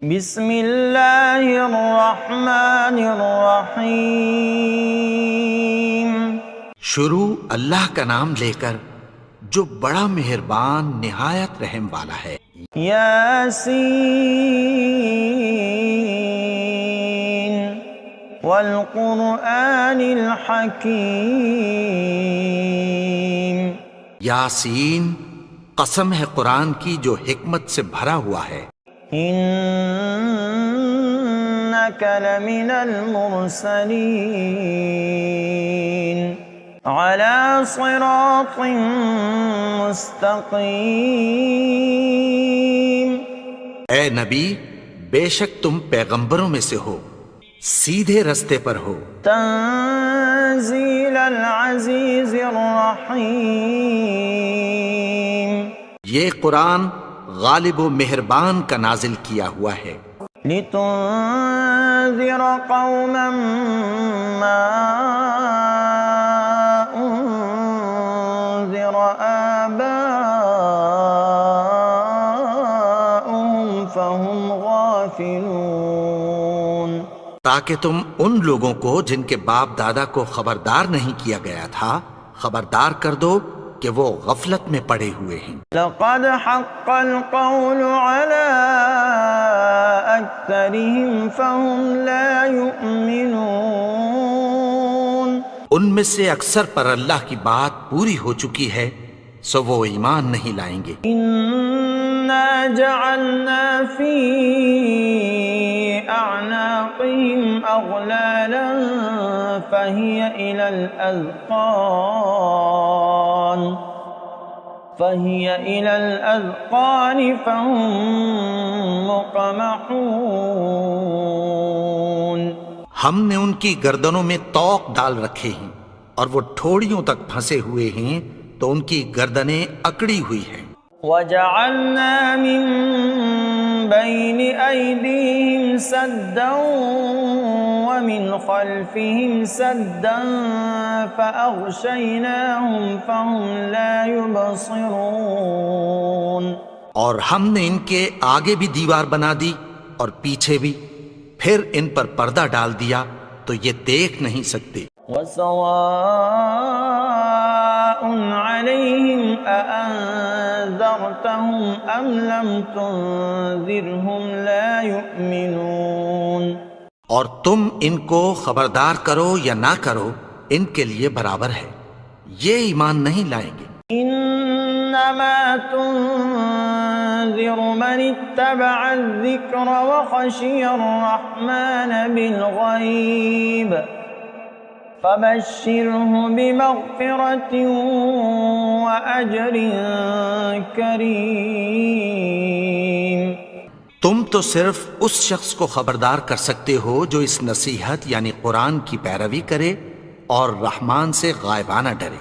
بسم اللہ الرحمن الرحیم۔ شروع اللہ کا نام لے کر جو بڑا مہربان نہایت رحم والا ہے۔ یاسین والقرآن الحکیم۔ یاسین، قسم ہے قرآن کی جو حکمت سے بھرا ہوا ہے۔ انک لمن المرسلین علی صراط مستقیم۔ اے نبی، بے شک تم پیغمبروں میں سے ہو، سیدھے رستے پر ہو۔ تنزیل العزیز الرحیم۔ یہ قرآن غالب و مہربان کا نازل کیا ہوا ہے۔ لتنذر قوما ما انذر آباؤهم فهم غافلون۔ تاکہ تم ان لوگوں کو جن کے باپ دادا کو خبردار نہیں کیا گیا تھا خبردار کر دو کہ وہ غفلت میں پڑے ہوئے ہیں۔ لقد حق القول على اکثرهم فهم لا يؤمنون۔ ان میں سے اکثر پر اللہ کی بات پوری ہو چکی ہے سو وہ ایمان نہیں لائیں گے۔ انا جعلنا في اعناقهم اغلالا فهي الى الاذقان فهم مقمحون۔ ہم نے ان کی گردنوں میں طوق ڈال رکھے ہیں اور وہ ٹھوڑیوں تک پھنسے ہوئے ہیں تو ان کی گردنیں اکڑی ہوئی ہیں۔ وَجَعَلْنَا مِن بَيْنِ أَيْدِيهِمْ سَدًّا وَمِنْ خَلْفِهِمْ سَدًّا فَأَغْشَيْنَاهُمْ فَهُمْ لَا يُبْصِرُونَ۔ اور ہم نے ان کے آگے بھی دیوار بنا دی اور پیچھے بھی، پھر ان پر پردہ ڈال دیا تو یہ دیکھ نہیں سکتے۔ وَسَوَاءٌ عَلَيْهِمْ أَأَنذَرْتَهُمْ أَمْ لَمْ تُنذِرْهُمْ لَا يُؤْمِنُونَ۔ اور تم ان کو خبردار کرو یا نہ کرو ان کے لیے برابر ہے، یہ ایمان نہیں لائیں گے۔ انما تنذر من اتبع الذکر وخشی الرحمن بالغیب فبشرہ بمغفرۃ واجر کریم۔ تم تو صرف اس شخص کو خبردار کر سکتے ہو جو اس نصیحت یعنی قرآن کی پیروی کرے اور رحمان سے غائبانہ ڈرے،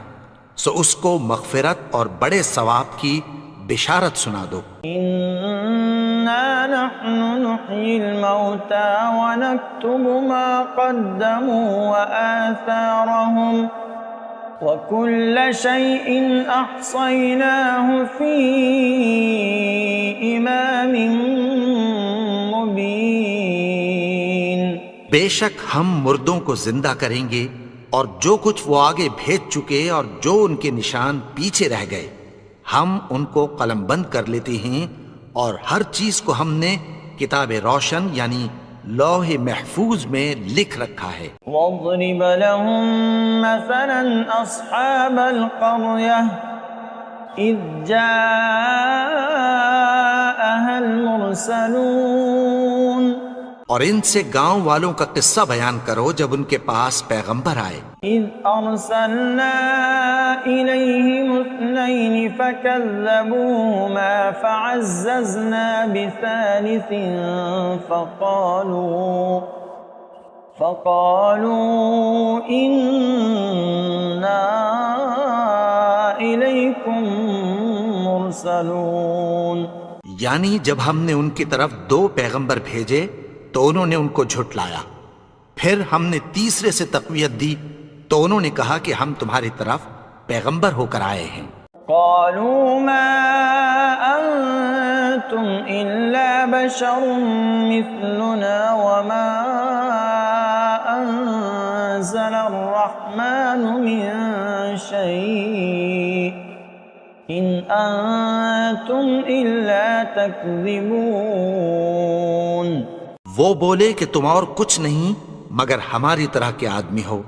سو اس کو مغفرت اور بڑے ثواب کی بشارت سنا دو۔ انا نحن نحیی الموتى ونکتب ما قدموا وآثارهم وكل شيء احصیناه فی امام مبین۔ بے شک ہم مردوں کو زندہ کریں گے اور جو کچھ وہ آگے بھیج چکے اور جو ان کے نشان پیچھے رہ گئے ہم ان کو قلم بند کر لیتے ہیں، اور ہر چیز کو ہم نے کتاب روشن یعنی لوح محفوظ میں لکھ رکھا ہے۔ وَاضْرِبْ لَهُمْ مَثَلًا أَصْحَابَ الْقَرْيَةِ إِذْ جَاءَهَا الْمُرْسَلُونَ۔ اور ان سے گاؤں والوں کا قصہ بیان کرو جب ان کے پاس پیغمبر آئے۔ إِذْ أَرْسَلْنَا إِلَيْهِمُ اثْنَيْنِ فَكَذَّبُوهُمَا فَعَزَّزْنَا بِثَالِثٍ فَقَالُوا إِنَّا إِلَيْكُمْ مُرْسَلُونَ۔ یعنی جب ہم نے ان کی طرف 2 پیغمبر بھیجے تو انہوں نے ان کو جھٹلایا، پھر ہم نے تیسرے سے تقویت دی تو انہوں نے کہا کہ ہم تمہاری طرف پیغمبر ہو کر آئے ہیں۔ قالوا ما أنتم إلا بشر مثلنا وما أنزل الرحمن من شيء إن أنتم إلا تكذبون. وہ بولے کہ تم اور کچھ نہیں مگر ہماری طرح کے آدمی ہو،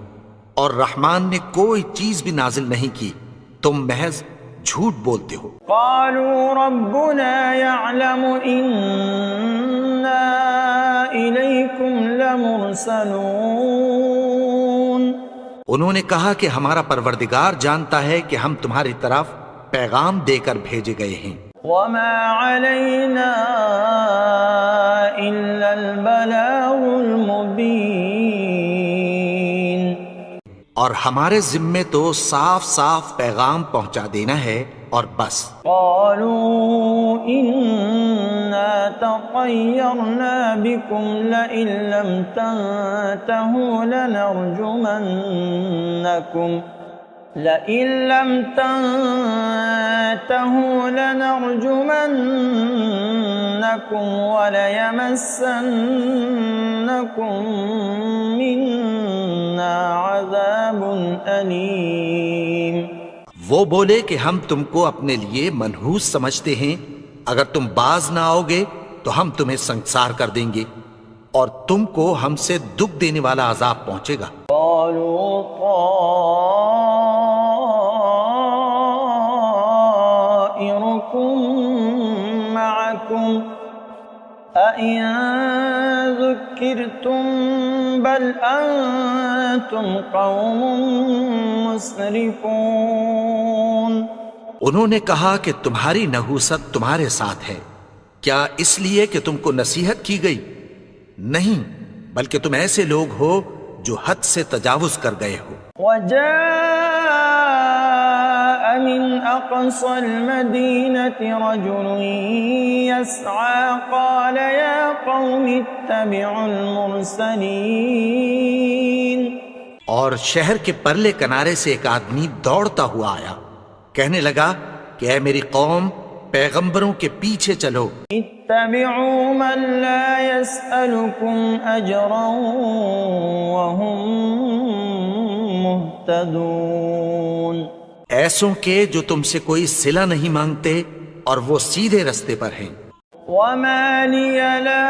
اور رحمان نے کوئی چیز بھی نازل نہیں کی، تم محض جھوٹ بولتے ہو. قالوا ربنا يعلم إنا إليكم لمرسلون. انہوں نے کہا کہ ہمارا پروردگار جانتا ہے کہ ہم تمہاری طرف پیغام دے کر بھیجے گئے ہیں. وما علينا إلا البلاغ المبين. اور ہمارے ذمے تو صاف صاف پیغام پہنچا دینا ہے اور بس. قالوا إنا تطيرنا بكم لئن لم تنتهوا لنرجمنكم وليمسنكم منا عذاب أليم. وہ بولے کہ ہم تم کو اپنے لیے منحوس سمجھتے ہیں، اگر تم باز نہ آؤ گے تو ہم تمہیں سنسار کر دیں گے اور تم کو ہم سے دکھ دینے والا عذاب پہنچے گا. قالوا طائركم معكم أئن ذكرتم بل أنتم قوم مسرفون. انہوں نے کہا کہ تمہاری نحوست تمہارے ساتھ ہے، کیا اس لیے کہ تم کو نصیحت کی گئی؟ نہیں، بلکہ تم ایسے لوگ ہو جو حد سے تجاوز کر گئے ہو. وجاء من أقصى المدينة رجل يسعى قال يا قوم اتبعوا المرسلين. اور شہر کے پرلے کنارے سے ایک آدمی دوڑتا ہوا آیا، کہنے لگا کہ اے میری قوم، پیغمبروں کے پیچھے چلو. اتبعوا من لا يسألكم أجرا وهم مهتدون. ایسوں کے جو تم سے کوئی صلہ نہیں مانگتے اور وہ سیدھے رستے پر ہیں. وما لي لا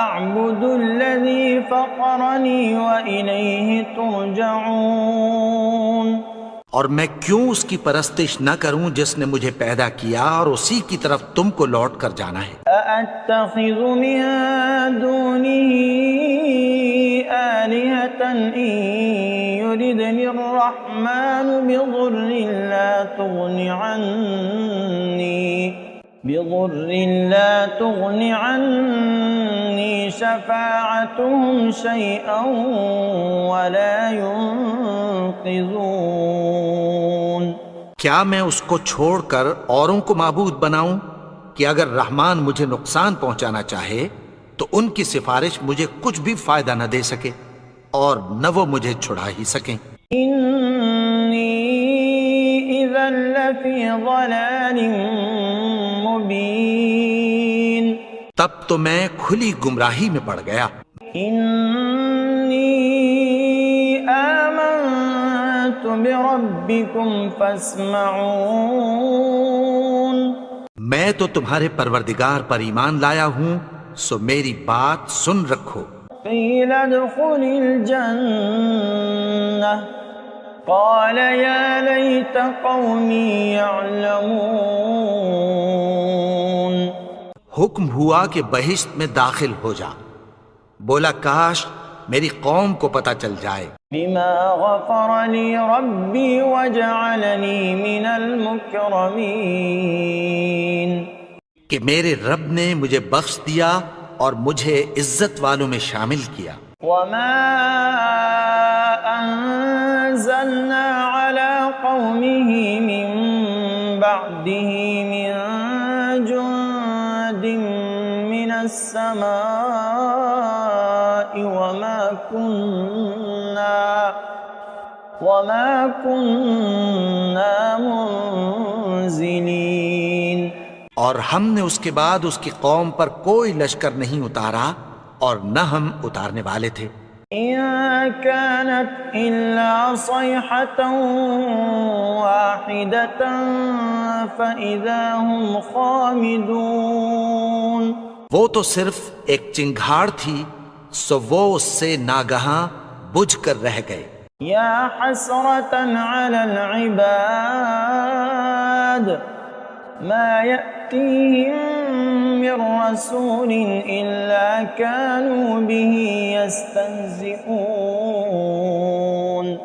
أعبد الذي فطرني وإليه ترجعون. اور میں کیوں اس کی پرستش نہ کروں جس نے مجھے پیدا کیا اور اسی کی طرف تم کو لوٹ کر جانا ہے. أأتخذ من دونه آلهة إن يردني الرحمن بضر لا تغن عني شفاعتهم شيئا ولا ينقذون. کیا میں اس کو چھوڑ کر اوروں کو معبود بناؤں کہ اگر رحمان مجھے نقصان پہنچانا چاہے تو ان کی سفارش مجھے کچھ بھی فائدہ نہ دے سکے اور نہ وہ مجھے چھڑا ہی سکیں. إني إذا لفي ضلال مبين. تب تو میں کھلی گمراہی میں پڑ گیا. إني آمنت بربكم فاسمعون. میں تو تمہارے پروردگار پر ایمان لایا ہوں، سو میری بات سن رکھو. قيل ادخل الجنة قال يا ليت قومي يعلمون. حکم ہوا کہ بہشت میں داخل ہو جا. بولا کاش میری قوم کو پتہ چل جائے. بما غفر لي ربي وجعلني من المكرمين. کہ میرے رب نے مجھے بخش دیا اور مجھے عزت والوں میں شامل کیا. وما أنزلنا على قومه من بعده من جند من السماء وما كنا منزلين. اور ہم نے اس کے بعد اس کی قوم پر کوئی لشکر نہیں اتارا اور نہ ہم اتارنے والے تھے۔ إن كانت إلا صيحة واحدة فإذا هم خامدون۔ وہ تو صرف ایک چنگھاڑ تھی، سو وہ اس سے ناگہاں بجھ کر رہ گئے۔ یا حسرة على العباد ما يأتيهم من رسول إلا كانوا به يستهزئون۔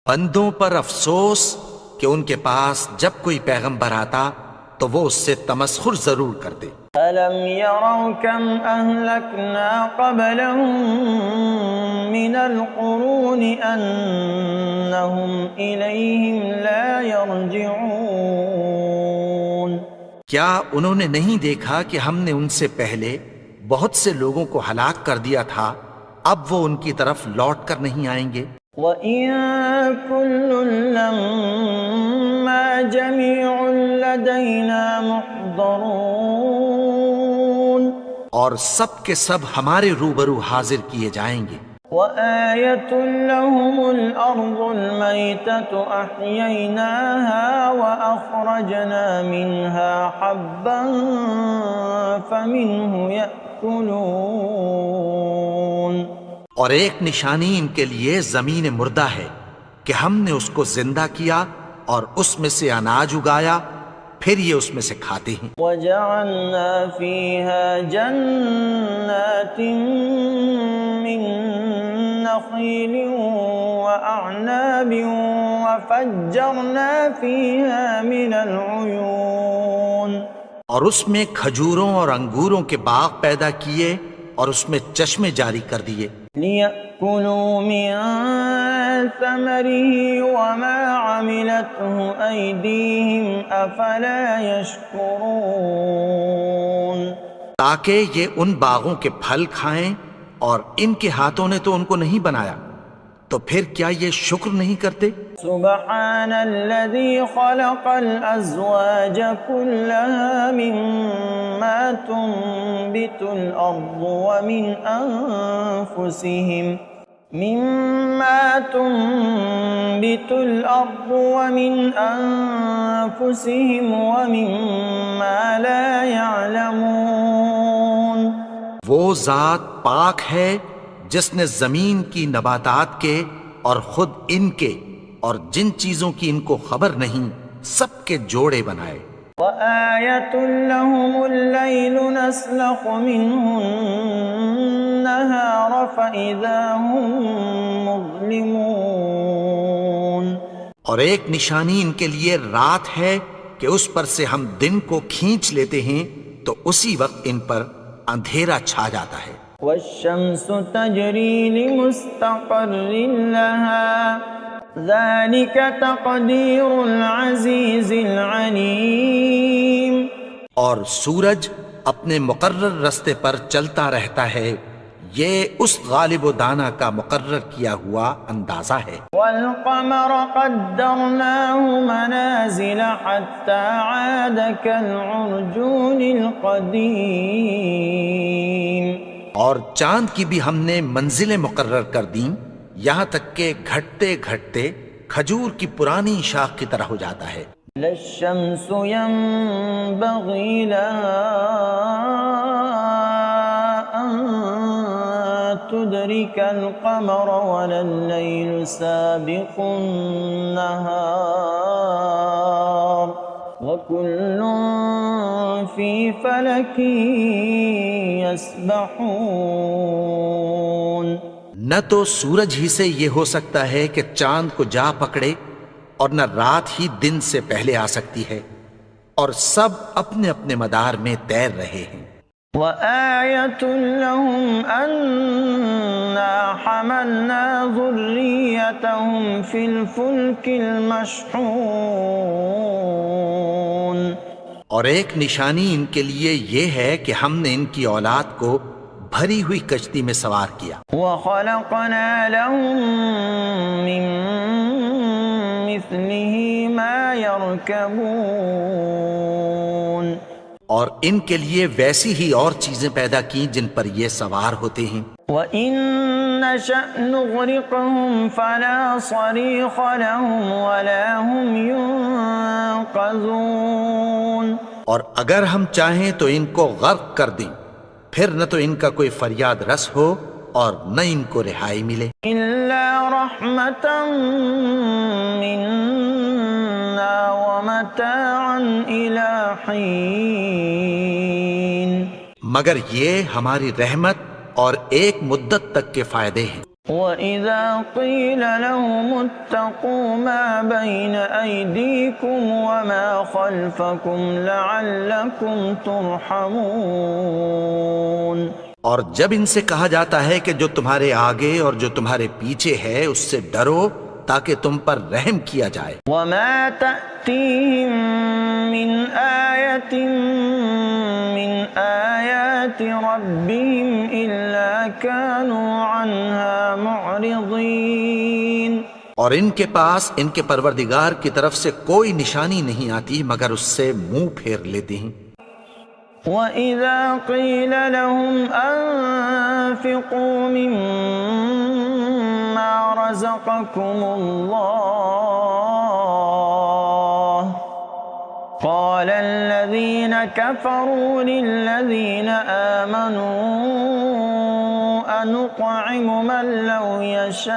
بندوں پر افسوس کہ ان کے پاس جب کوئی پیغمبر آتا تو وہ اس سے تمسخر ضرور کرتے۔ أَلَمْ يَرَوْا كَمْ أَهْلَكْنَا قَبْلَهُمْ مِنَ الْقُرُونِ أَنَّهُمْ إِلَيْهِمْ لَا يَرْجِعُونَ۔ کیا انہوں نے نہیں دیکھا کہ ہم نے ان سے پہلے بہت سے لوگوں کو ہلاک کر دیا تھا، اب وہ ان کی طرف لوٹ کر نہیں آئیں گے؟ وَإِن كُلٌّ لَّمَّا جَمِيعٌ لَّدَيْنَا مُحْضَرُونَ۔ اور سب کے سب ہمارے روبرو حاضر کیے جائیں گے۔ وَآيَةٌ لَّهُمُ الْأَرْضُ الْمَيْتَةُ أَحْيَيْنَاهَا وَأَخْرَجْنَا مِنْهَا حَبًّا فَمِنْهُ يَأْكُلُونَ۔ اور ایک نشانی ان کے لیے زمین مردہ ہے کہ ہم نے اس کو زندہ کیا اور اس میں سے اناج اگایا، پھر یہ اس میں سے کھاتے ہیں۔ وَجَعَلْنَا فِيهَا جَنَّاتٍ مِّن نَخِيلٍ وَأَعْنَابٍ وَفَجَّرْنَا فِيهَا مِنَ الْعُيُونِ۔ اور اس میں کھجوروں اور انگوروں کے باغ پیدا کیے اور اس میں چشمے جاری کر دیے۔ لِيَأْكُلُوا مِن ثَمَرِهِ وَمَا عَمِلَتْهُ أَيْدِيهِمْ أَفَلَا يَشْكُرُونَ۔ تاکہ یہ ان باغوں کے پھل کھائیں، اور ان کے ہاتھوں نے تو ان کو نہیں بنایا، تو پھر کیا یہ شکر نہیں کرتے؟ سبحان الذي خلق الأزواج كلها مما تنبت الأرض ومن أنفسهم ومما لا يعلمون۔ وہ ذات پاک ہے جس نے زمین کی نباتات کے اور خود ان کے اور جن چیزوں کی ان کو خبر نہیں سب کے جوڑے بنائے۔ وَآيَةٌ لَّهُمُ اللَّيْلُ نَسْلَخُ مِنْهُ النَّهَارَ فَإِذَا هُم مُظْلِمُونَ۔ اور ایک نشانی ان کے لیے رات ہے کہ اس پر سے ہم دن کو کھینچ لیتے ہیں تو اسی وقت ان پر اندھیرا چھا جاتا ہے۔ وَالشَّمْسُ تَجْرِي لِمُسْتَقَرٍّ لَّهَا ذَلِكَ تَقْدِيرُ الْعَزِيزِ الْعَلِيمِ۔ اور سورج اپنے مقرر رستے پر چلتا رہتا ہے، یہ اس غالب و دانا کا مقرر کیا ہوا اندازہ ہے۔ وَالْقَمَرَ قَدَّرْنَاهُ مَنَازِلَ حَتَّى عَادَ كَالْعُرْجُونِ الْقَدِيمِ۔ اور چاند کی بھی ہم نے منزلیں مقرر کر دیں، یہاں تک کہ گھٹتے گھٹتے کھجور کی پرانی شاخ کی طرح ہو جاتا ہے۔ لَا الشَّمْسُ يَنبَغِي لَهَا أَن تُدْرِكَ الْقَمَرَ وَلَا اللَّيْلُ سَابِقُ النَّهَارِ وَكُلٌّ فِي فَلَكٍ يَسْبَحُونَ۔ نہ تو سورج ہی سے یہ ہو سکتا ہے کہ چاند کو جا پکڑے، اور نہ رات ہی دن سے پہلے آ سکتی ہے، اور سب اپنے اپنے مدار میں تیر رہے ہیں۔ وَآيَةٌ لَّهُمْ أَنَّا حَمَلْنَا ذُرِّيَّتَهُمْ فِي الْفُلْكِ الْمَشْحُونِ۔ اور ایک نشانی ان کے لیے یہ ہے کہ ہم نے ان کی اولاد کو بھری ہوئی کشتی میں سوار کیا۔ وَخَلَقْنَا لَهُم مِّن مِّثْلِهِ مَا يَرْكَبُونَ۔ اور ان کے لیے ویسی ہی اور چیزیں پیدا کی جن پر یہ سوار ہوتے ہیں. وَإِن نَّشَأْ نُغْرِقْهُمْ فَلَا صَرِيخَ لَهُمْ وَلَا هُمْ يُنقَذُونَ. اور اگر ہم چاہیں تو ان کو غرق کر دیں، پھر نہ تو ان کا کوئی فریاد رس ہو اور نہ ان کو رہائی ملے. إِلَّا رَحْمَةً مِّنَّا وَمَتَاعًا إِلَىٰ حِينٍ. مگر یہ ہماری رحمت اور ایک مدت تک کے فائدے ہیں. وَإِذَا قِيلَ لَهُمُ اتَّقُوا مَا بَيْنَ أَيْدِيكُمْ وَمَا خَلْفَكُمْ لَعَلَّكُمْ تُرْحَمُونَ. اور جب ان سے کہا جاتا ہے کہ جو تمہارے آگے اور جو تمہارے پیچھے ہے اس سے ڈرو تاکہ تم پر رحم کیا جائے. وَمَا تَأْتِيهِم مِّنْ آيَةٍ مِّنْ آيَاتِ رَبِّهِمْ إِلَّا كَانُوا عَنْهَا مُعْرِضِينَ. اور ان کے پاس ان کے پروردگار کی طرف سے کوئی نشانی نہیں آتی مگر اس سے منہ پھیر لیتے ہیں. وَإِذَا قِيلَ لَهُمْ أَنفِقُوا مِمَّا رَزَقَكُمُ اللَّهُ قَالَ الَّذِينَ كَفَرُوا لِلَّذِينَ آمَنُوا أَنُطْعِمُ مَن لَّوْ يَشَاءُ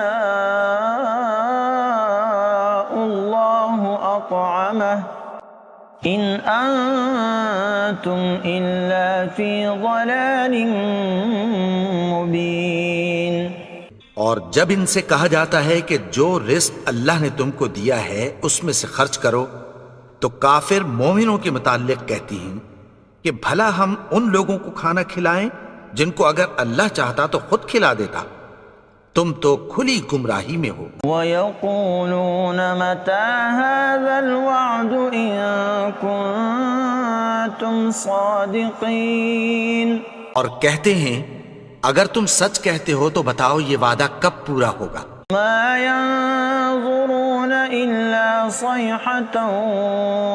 اللَّهُ أَطْعَمَهُ إِنْ أَنتُمْ إِلَّا فِي ضَلَالٍ مُبِينٍ. اور جب ان سے کہا جاتا ہے کہ جو رزق اللہ نے تم کو دیا ہے اس میں سے خرچ کرو تو کافر مومنوں کے متعلق کہتی ہیں کہ بھلا ہم ان لوگوں کو کھانا کھلائیں جن کو اگر اللہ چاہتا تو خود کھلا دیتا. تم تو کھلی گمراہی میں ہو. وَيَقُولُونَ مَتَىٰ هَٰذَا الْوَعْدُ إِن كُنتُمْ صَادِقِينَ. اور کہتے ہیں اگر تم سچ کہتے ہو تو بتاؤ یہ وعدہ کب پورا ہوگا. مَا يَنظُرُونَ إِلَّا صَيْحَةً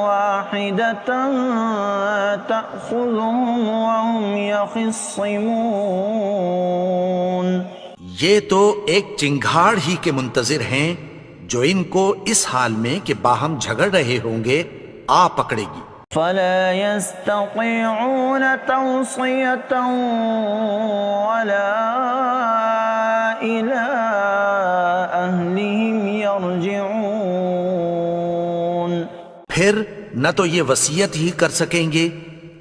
وَاحِدَةً تَأْخُذُهُمْ وَهُمْ يَخِصِّمُونَ. یہ تو ایک چنگھاڑ ہی کے منتظر ہیں جو ان کو اس حال میں کہ باہم جھگڑ رہے ہوں گے آ پکڑے گی. فَلَا يَسْتَطِيعُونَ تَوْصِيَةً وَلَا إِلَىٰ أَهْلِهِمْ يَرْجِعُونَ. پھر نہ تو یہ وصیت ہی کر سکیں گے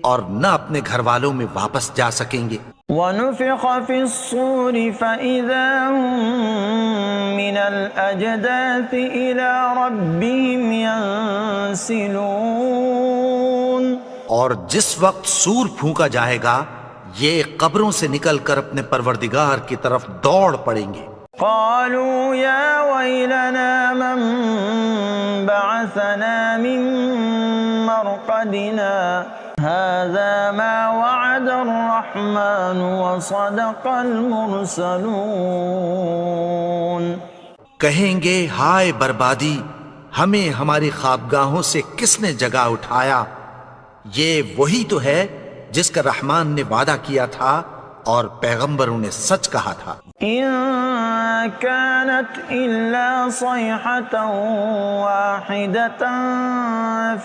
اور نہ اپنے گھر والوں میں واپس جا سکیں گے. وَنُفِخَ فِي الصُّورِ فَإِذَا هُم مِّنَ الْأَجْدَاثِ إِلَىٰ رَبِّهِمْ يَنسِلُونَ. اور جس وقت سور پھونکا جائے گا یہ قبروں سے نکل کر اپنے پروردگار کی طرف دوڑ پڑیں گے. قالوا يا ويلنا من بعثنا من مرقدنا هذا ما وعد الرحمن وصدق المرسلون. کہیں گے ہائے بربادی، ہمیں ہماری خوابگاہوں سے کس نے جگا اٹھایا؟ یہ وہی تو ہے جس کا رحمان نے وعدہ کیا تھا اور پیغمبروں نے سچ کہا تھا. إن كانت إلا صيحة واحدة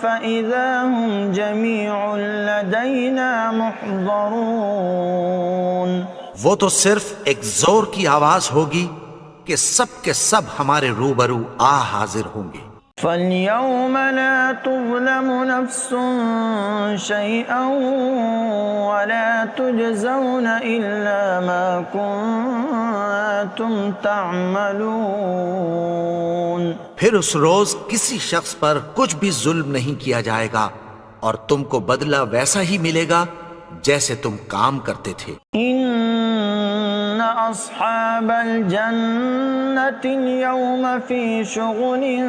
فإذا هم جميع لدينا محضرون. وہ تو صرف ایک زور کی آواز ہوگی کہ سب کے سب ہمارے روبرو آ حاضر ہوں گے. فَالْيَوْمَ لَا تُظْلَمُ نَفْسٌ شَيْئًا وَلَا تُجْزَوْنَ إِلَّا مَا كُنتُمْ تَعْمَلُونَ. پھر اس روز کسی شخص پر کچھ بھی ظلم نہیں کیا جائے گا اور تم کو بدلہ ویسا ہی ملے گا جیسے تم کام کرتے تھے. إِنَّ أَصْحَابَ الْجَنَّةِ الْيَوْمَ فِي شُغُلٍ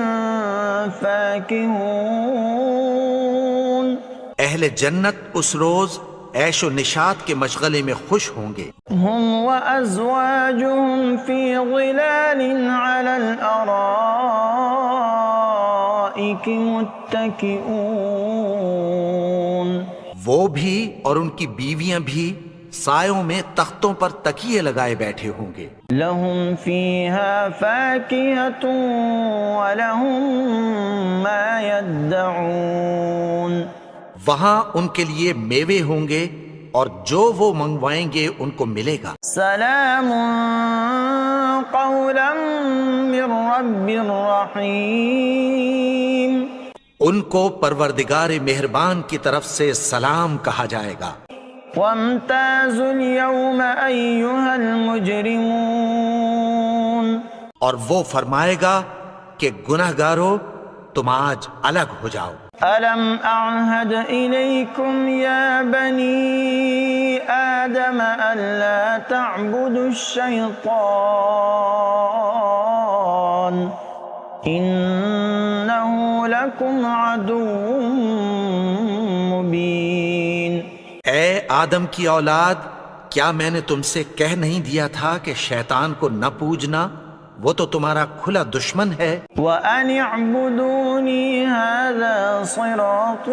فَاكِهُونَ. اہل جنت اس روز عیش و نشاط کے مشغلے میں خوش ہوں گے. هُمْ وَأَزْوَاجُهُمْ فِي ظِلَالٍ عَلَى الْأَرَائِكِ مُتَّكِئُونَ. وہ بھی اور ان کی بیویاں بھی سایوں میں تختوں پر تکیے لگائے بیٹھے ہوں گے. لهم فيها فاكهة ولهم ما يدعون. وہاں ان کے لیے میوے ہوں گے اور جو وہ منگوائیں گے ان کو ملے گا. سلام قولا من رب رحیم. ان کو پروردگار مہربان کی طرف سے سلام کہا جائے گا. وامتازوا اليوم أيها المجرمون. اور وہ فرمائے گا کہ گنہگارو تم آج الگ ہو جاؤ. ألم أعهد إليكم يا بني آدم ألا تعبدوا الشيطان إنه لكم عدو مبين. اے آدم کی اولاد، کیا میں نے تم سے کہہ نہیں دیا تھا کہ شیطان کو نہ پوجنا، وہ تو تمہارا کھلا دشمن ہے. وَأَنِ اعْبُدُونِي هَذَا صِرَاطٌ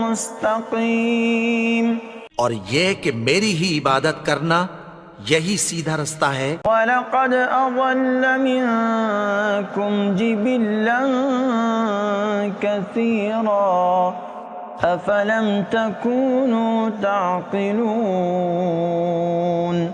مُسْتَقِيمٌ. اور یہ کہ میری ہی عبادت کرنا یہی سیدھا رستہ ہے. وَلَقَدْ أَضَلَّ مِنكُمْ جِبِلًّا كَثِيرًا أَفَلَمْ تَكُونُوا تَعْقِلُونَ.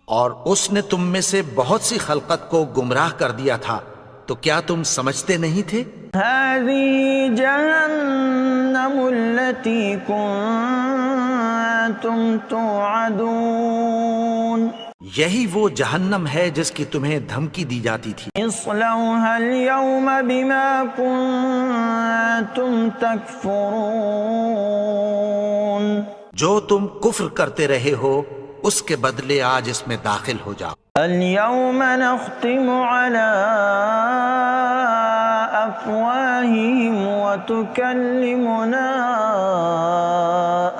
اور اس نے تم میں سے بہت سی خلقت کو گمراہ کر دیا تھا، تو کیا تم سمجھتے نہیں تھے؟ هذه جهنم التي كنتم توعدون. یہی وہ جہنم ہے جس کی تمہیں دھمکی دی جاتی تھی. اصلوها اليوم بما كنتم تكفرون. جو تم کفر کرتے رہے ہو اس کے بدلے آج اس میں داخل ہو جاؤ. اليوم نختم على أفواههم وتكلمنا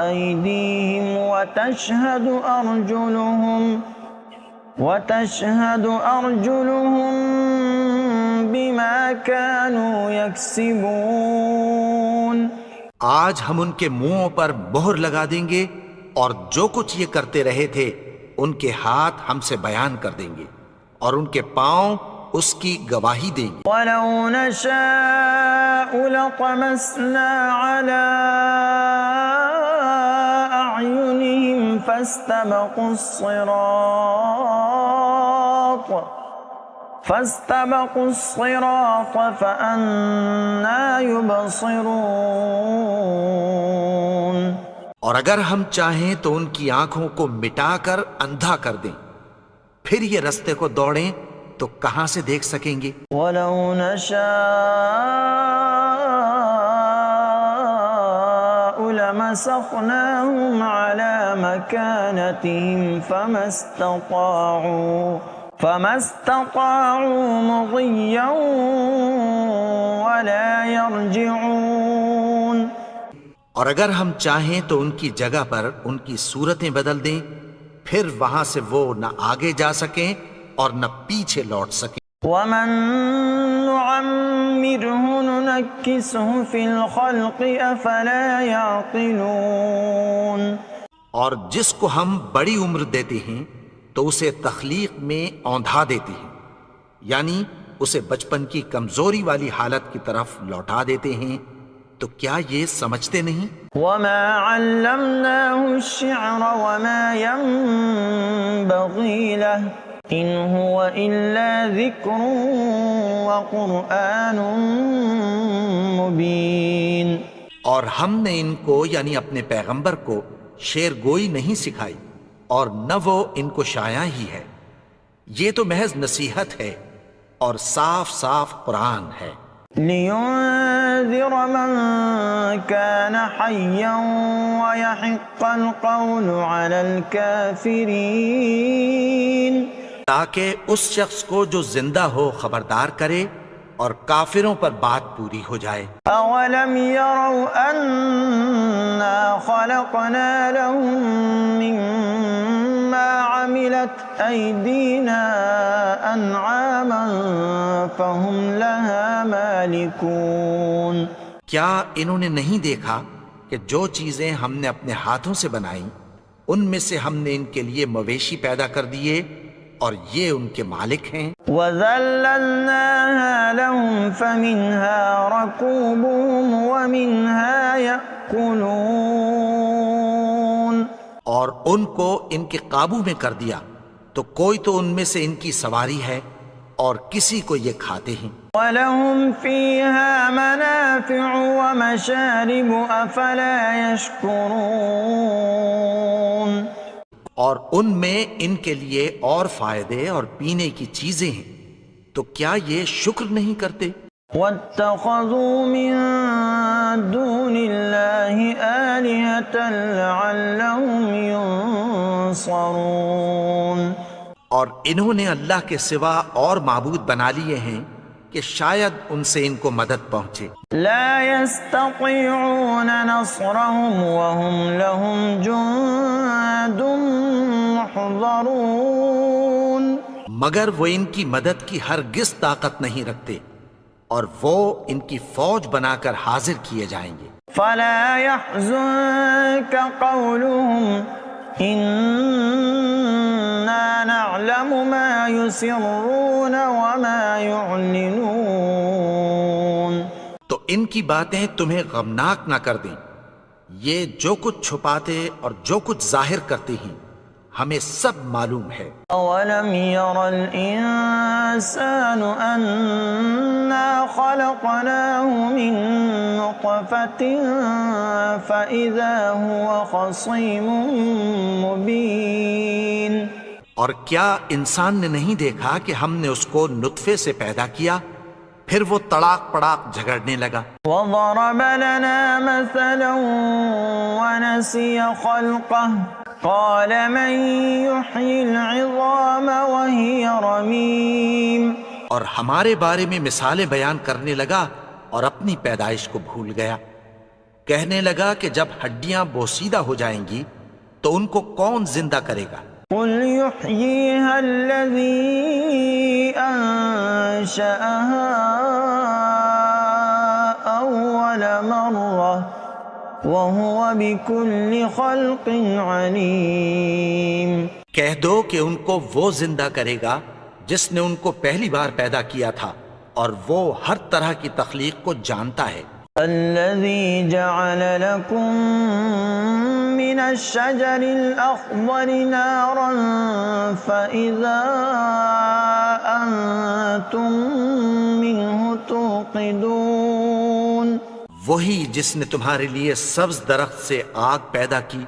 أيديهم وتشهد أرجلهم بما كانوا يكسبون. آج ہم ان کے منہوں پر مہر لگا دیں گے اور جو کچھ یہ کرتے رہے تھے ان کے ہاتھ ہم سے بیان کر دیں گے اور ان کے پاؤں اس کی گواہی دیں گے. وَلَوْ نَشَاءُ لَطَمَسْنَا عَلَىٰ أَعْيُنِهِمْ فَاسْتَبَقُوا الصِّرَاطَ فَأَنَّىٰ يُبْصِرُونَ. اور اگر ہم چاہیں تو ان کی آنکھوں کو مٹا کر اندھا کر دیں، پھر یہ رستے کو دوڑیں تو کہاں سے دیکھ سکیں گے. وَلَوْ نَشَاءُ لَمَسَخْنَاهُمْ عَلَى مَكَانَتِهِمْ فَمَا اسْتَطَاعُوا مُضِيًّا وَلَا يَرْجِعُونَ. اور اگر ہم چاہیں تو ان کی جگہ پر ان کی صورتیں بدل دیں، پھر وہاں سے وہ نہ آگے جا سکیں اور نہ پیچھے لوٹ سکیں. وَمَن نُعَمِّرْهُ نُنَكِّسْهُ فِي الْخَلْقِ أَفَلَا يَعْقِلُونَ. اور جس کو ہم بڑی عمر دیتے ہیں تو اسے تخلیق میں اوندھا دیتے ہیں، یعنی اسے بچپن کی کمزوری والی حالت کی طرف لوٹا دیتے ہیں. تو کیا یہ سمجھتے نہیں؟ وَمَا عَلَّمْنَاهُ الشِّعْرَ وَمَا يَنبَغِي لَهُ إِنْ هُوَ إِلَّا ذِكْرٌ وَقُرْآنٌ مُبِينٌ. اور ہم نے ان کو یعنی اپنے پیغمبر کو شعر گوئی نہیں سکھائی اور نہ وہ ان کو شایع ہی ہے، یہ تو محض نصیحت ہے اور صاف صاف قرآن ہے. لِيُنذِرَ مَن كَانَ حَيًّا وَيَحِقَّ الْقَوْلُ عَلَى الْكَافِرِينَ. تاکہ اس شخص کو جو زندہ ہو خبردار کرے اور کافروں پر بات پوری ہو جائے. أَوَلَمْ يَرَوْا أَنَّا خَلَقْنَا لَهُم مِّمَّا عَمِلَتْ أَيْدِينَا أَنْعَامًا فَهُمْ لَهَا مَالِكُونَ. کیا انہوں نے نہیں دیکھا کہ جو چیزیں ہم نے اپنے ہاتھوں سے بنائیں ان میں سے ہم نے ان کے لیے مویشی پیدا کر دیے اور یہ ان کے مالک ہیں. وَذَلَّلْنَاهَا لَهُمْ فَمِنْهَا رَكُوبُهُمْ وَمِنْهَا يَأْكُلُونَ. اور ان کو ان کے قابو میں کر دیا تو کوئی تو ان میں سے ان کی سواری ہے اور کسی کو یہ کھاتے ہیں. وَلَهُمْ فِيهَا مَنَافِعُ وَمَشَارِبُ أَفَلَا يَشْكُرُونَ. اور ان میں ان کے لیے اور فائدے اور پینے کی چیزیں ہیں تو کیا یہ شکر نہیں کرتے؟ وَاتَّخَذُوا مِن دُونِ اللَّهِ آلِهَةً لَعَلَّهُمْ يُنصَرُونَ. اور انہوں نے اللہ کے سوا اور معبود بنا لیے ہیں کہ شاید ان سے ان کو مدد پہنچے. لا يستطيعون نصرهم وهم لهم جند محضرون. مگر وہ ان کی مدد کی ہرگز طاقت نہیں رکھتے اور وہ ان کی فوج بنا کر حاضر کیے جائیں گے. فلا يحزنك قولهم إنا نعلم ما يسرون وما يعلنون. تو ان کی باتیں تمہیں غمناک نہ کر دیں. یہ جو کچھ چھپاتے اور جو کچھ ظاہر کرتے ہیں ہمیں سب معلوم ہے. أولم ير الإنسان أنا خلقناه من نطفة فإذا هو خصيم مبين. اور کیا انسان نے نہیں دیکھا کہ ہم نے اس کو نطفے سے پیدا کیا پھر وہ تڑاک پڑاک جھگڑنے لگا. وضرب لنا مثلا ونسي خلقه قال من يحيي العظام وهي رميم. اور ہمارے بارے میں مثالیں بیان کرنے لگا اور اپنی پیدائش کو بھول گیا. کہنے لگا کہ جب ہڈیاں بوسیدہ ہو جائیں گی تو ان کو کون زندہ کرے گا؟ قل يحييها الذي أنشأها أول مرة وهو بكل خلق عليم. کہہ دو کہ ان کو وہ زندہ کرے گا جس نے ان کو پہلی بار پیدا کیا تھا اور وہ ہر طرح کی تخلیق کو جانتا ہے. الذي جعل لكم من الشجر الأخضر نارا فإذا أنتم منه توقدون. وہی جس نے تمہارے لیے سبز درخت سے آگ پیدا کی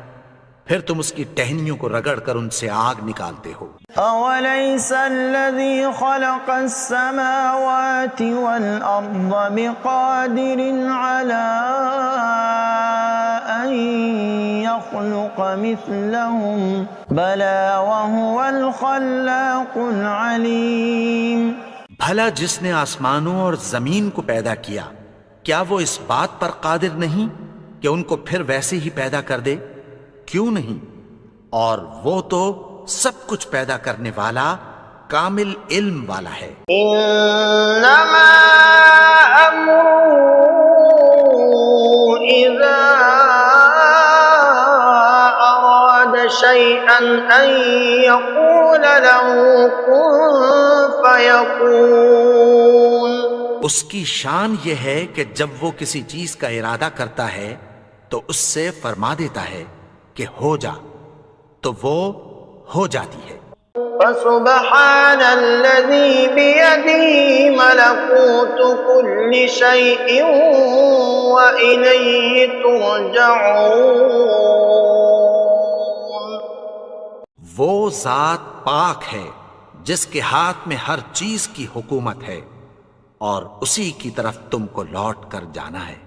پھر تم اس کی ٹہنیوں کو رگڑ کر ان سے آگ نکالتے ہو. أوليس الذي خلق السماوات والأرض بقادر على أن يخلق مثلهم بلى وهو الخلاق العليم. بھلا جس نے آسمانوں اور زمین کو پیدا کیا کیا وہ اس بات پر قادر نہیں کہ ان کو پھر ویسے ہی پیدا کر دے؟ کیوں نہیں؟ اور وہ تو سب کچھ پیدا کرنے والا کامل علم والا ہے. انما امره اذا اراد شيئا ان يقول له كن فيكون. اس کی شان یہ ہے کہ جب وہ کسی چیز کا ارادہ کرتا ہے تو اس سے فرما دیتا ہے کہ ہو جا تو وہ ہو جاتی ہے. فسبحان الذي بيده ملكوت كل شيء وإليه ترجعون. وہ ذات پاک ہے جس کے ہاتھ میں ہر چیز کی حکومت ہے اور اسی کی طرف تم کو لوٹ کر جانا ہے.